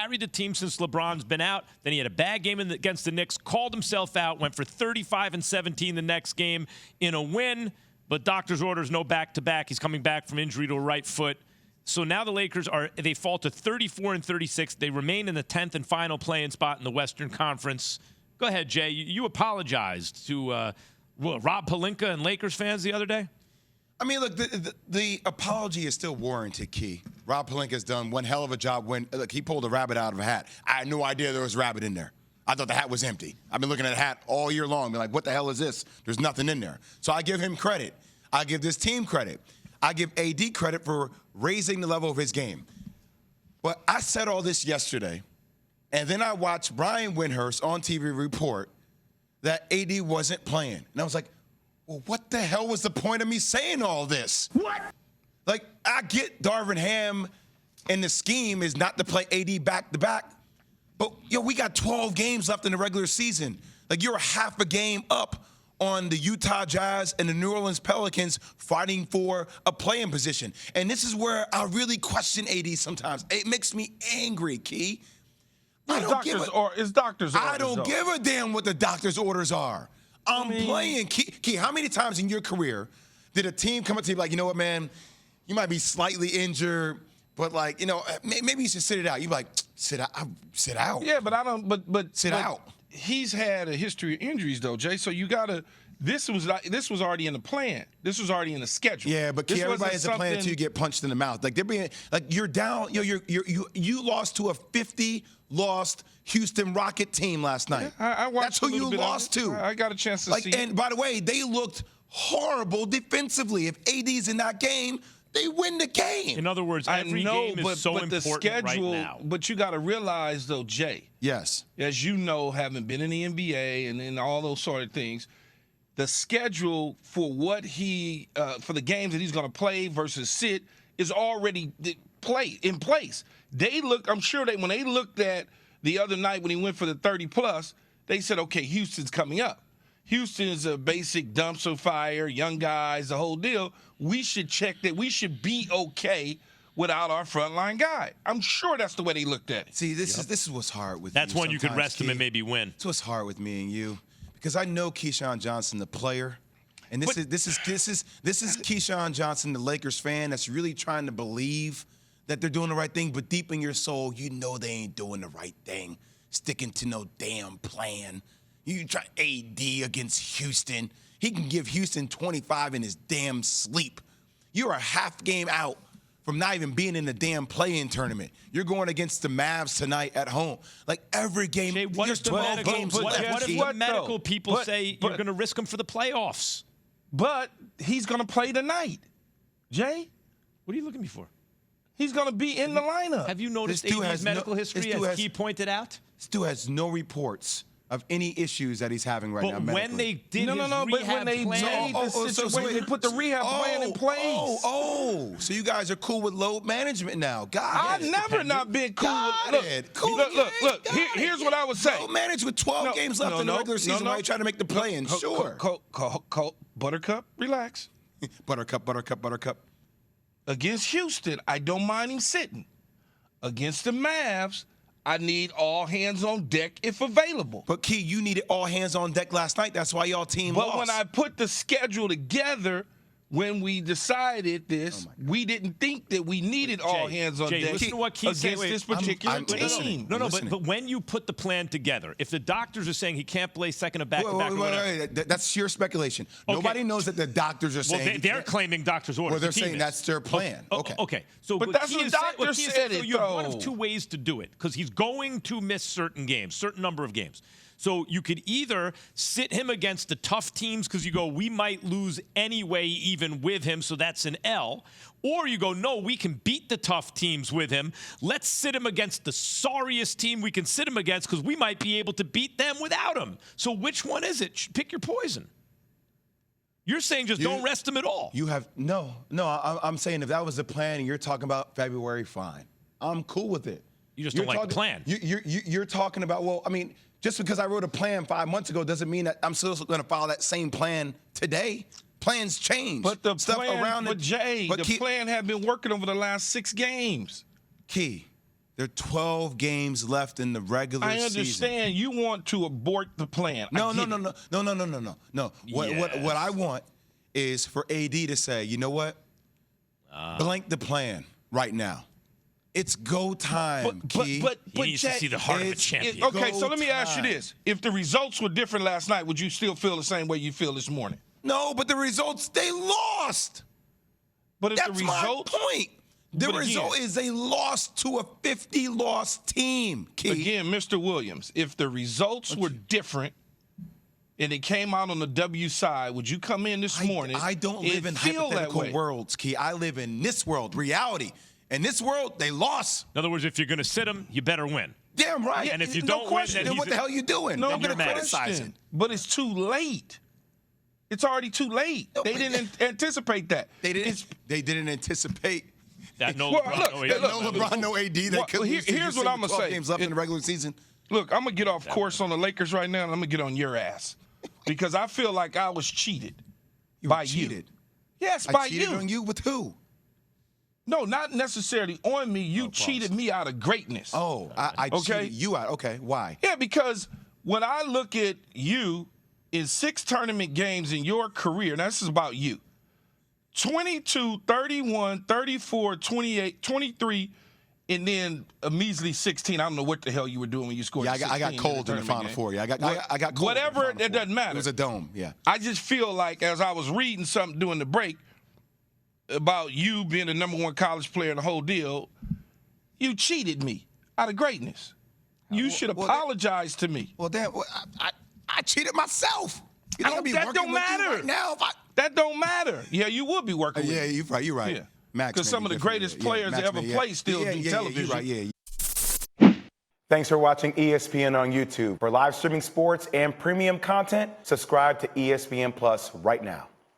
carried the team since LeBron's been out. Then he had a bad game against the Knicks, called himself out, went for 35 and 17 the next game in a win. But doctor's orders, no back-to-back. He's coming back from injury to a right foot. So now the Lakers they fall to 34 and 36. They remain in the 10th and final play-in spot in the Western Conference. Go ahead, Jay. You apologized to Rob Pelinka and Lakers fans the other day? I mean, look, the apology is still warranted, Key. Rob Pelinka's done one hell of a job look, he pulled a rabbit out of a hat. I had no idea there was a rabbit in there. I thought the hat was empty. I've been looking at the hat all year long, being like, what the hell is this? There's nothing in there. So I give him credit. I give this team credit. I give AD credit for raising the level of his game. But I said all this yesterday, and then I watched Brian Windhorst on TV report that AD wasn't playing. And I was like, well, what the hell was the point of me saying all this? What? Like, I get Darvin Ham and the scheme is not to play AD back-to-back, but, we got 12 games left in the regular season. Like, you're half a game up on the Utah Jazz and the New Orleans Pelicans fighting for a playing position. And this is where I really question AD sometimes. It makes me angry, Key. It's doctor's orders. I don't give a damn what the doctor's orders are. I'm playing. Key, how many times in your career did a team come up to you like, you know what, man, you might be slightly injured, but maybe you should sit it out. You're like, sit out. Yeah, but I don't. But sit out. He's had a history of injuries, though, Jay. So you gotta. This was already in the plan. This was already in the schedule. Yeah, but Key, everybody has a plan until you get punched in the mouth. Like they're being you're down. You lost to a 50-lost Houston Rocket team last night. Yeah, I watched. That's who you lost to. I got a chance to see. And by the way, they looked horrible defensively. If AD's in that game, they win the game. In other words, every game is so important the schedule, right now. But you got to realize, though, Jay. Yes. As you know, having been in the NBA and all those sort of things, the schedule for for the games that he's going to play versus sit is already in place. I'm sure when they looked at the other night when he went for the 30-plus, they said, okay, Houston's coming up. Houston is a basic dumpster fire, young guys, the whole deal. We should check that. We should be okay without our frontline guy. I'm sure that's the way they looked at it. See, this is what's hard with That's you when you could rest Key. him and maybe win. That's what's hard with me and you, because I know Keyshawn Johnson, the player, and this is Keyshawn Johnson, the Lakers fan, that's really trying to believe that they're doing the right thing, but deep in your soul, you know they ain't doing the right thing, sticking to no damn plan. You try AD against Houston. He can give Houston 25 in his damn sleep. You're a half game out from not even being in the damn play-in tournament. You're going against the Mavs tonight at home. Like every game, Jay, there's 12 games left. What if the medical people say you're going to risk him for the playoffs? But he's going to play tonight. Jay? What are you looking at me for? He's going to be in the lineup. Have you noticed AD's medical history, as Key pointed out? This dude has no reports of any issues that he's having right now medically. When they did but when they made the situation, they put the rehab plan in place. So you guys are cool with load management now. I've never not been cool with it. Look, here's what I would say. Load management with 12 games left in the regular season while you're trying to make the play-in. Sure. Buttercup, relax. Buttercup. Against Houston, I don't mind him sitting. Against the Mavs, I need all hands on deck if available. But, Key, you needed all hands on deck last night. That's why y'all team lost. But when I put the schedule together, when we decided this, we didn't think that we needed all hands on deck listen to what Keith against this particular team. No, but when you put the plan together, if the doctors are saying he can't play second of back-to-back wait. That's sheer speculation. Okay. Nobody knows that the doctors are saying. Well, they're claiming doctors' orders. Well, they're saying that's their plan. Okay. So, but that's what doctors said. You have one of two ways to do it, because he's going to miss certain games, certain number of games. So you could either sit him against the tough teams because you go, we might lose anyway even with him, so that's an L. Or you go, no, we can beat the tough teams with him. Let's sit him against the sorriest team we can sit him against because we might be able to beat them without him. So which one is it? Pick your poison. You're saying just don't rest him at all. You have no. I'm saying if that was the plan and you're talking about February, fine. I'm cool with it. You just don't like the plan. You're talking about, well, I mean, just because I wrote a plan 5 months ago doesn't mean that I'm still going to follow that same plan today. Plans change. But the plan had been working over the last 6 games. Key, There are 12 games left in the regular season. I understand you want to abort the plan. No. Yes. What I want is for AD to say, you know what? Blank the plan right now. It's go time, Key. But he needs to see the heart of a champion. Okay, so let me ask you this. If the results were different last night, would you still feel the same way you feel this morning? No, but the results, they lost. But if That's the results, my point. The result is they lost to a 50-loss team, Key. Again, Mr. Williams, if the results were different and it came out on the W side, would you come in this morning? I don't live in hypothetical worlds, Key. I live in this world, reality. In this world, they lost. In other words, if you're going to sit him, you better win. Damn right. And if you no don't question, win, then what the hell are you doing? No, I'm going to mad. criticize it. But it's too late. It's already too late. No, they didn't anticipate that. They didn't anticipate That no Well, LeBron, look, no AD. LeBron, no AD. They couldn't lose here's what I'm gonna 12 say. games left in the regular season. Look, I'm going to get off course on the Lakers right now, and I'm going to get on your ass. Because I feel like I was cheated by cheated. you. Yes, I by cheated you. on you with who? No, not necessarily on me. You cheated me out of greatness. Oh, I cheated you out. Okay, why? Yeah, because when I look at you in 6 tournament games in your career, now this is about you, 22, 31, 34, 28, 23, and then a measly 16. I don't know what the hell you were doing when you scored. Yeah, I got cold in the Final Four. Yeah, I got cold. Whatever, in the Final it doesn't Four. matter. It was a dome. Yeah. I just feel like as I was reading something during the break about you being the #1 college player and the whole deal, you cheated me out of greatness. You should apologize to me. Well, then I cheated myself. You think I'd be that working don't with you matter. right now? If That don't matter. Yeah, you would be working with yeah, me. you're right. You're right. Yeah. Max, Because some of the greatest players that ever played still do television. You're right. Thanks for watching ESPN on YouTube. For live streaming sports and premium content, subscribe to ESPN Plus right now.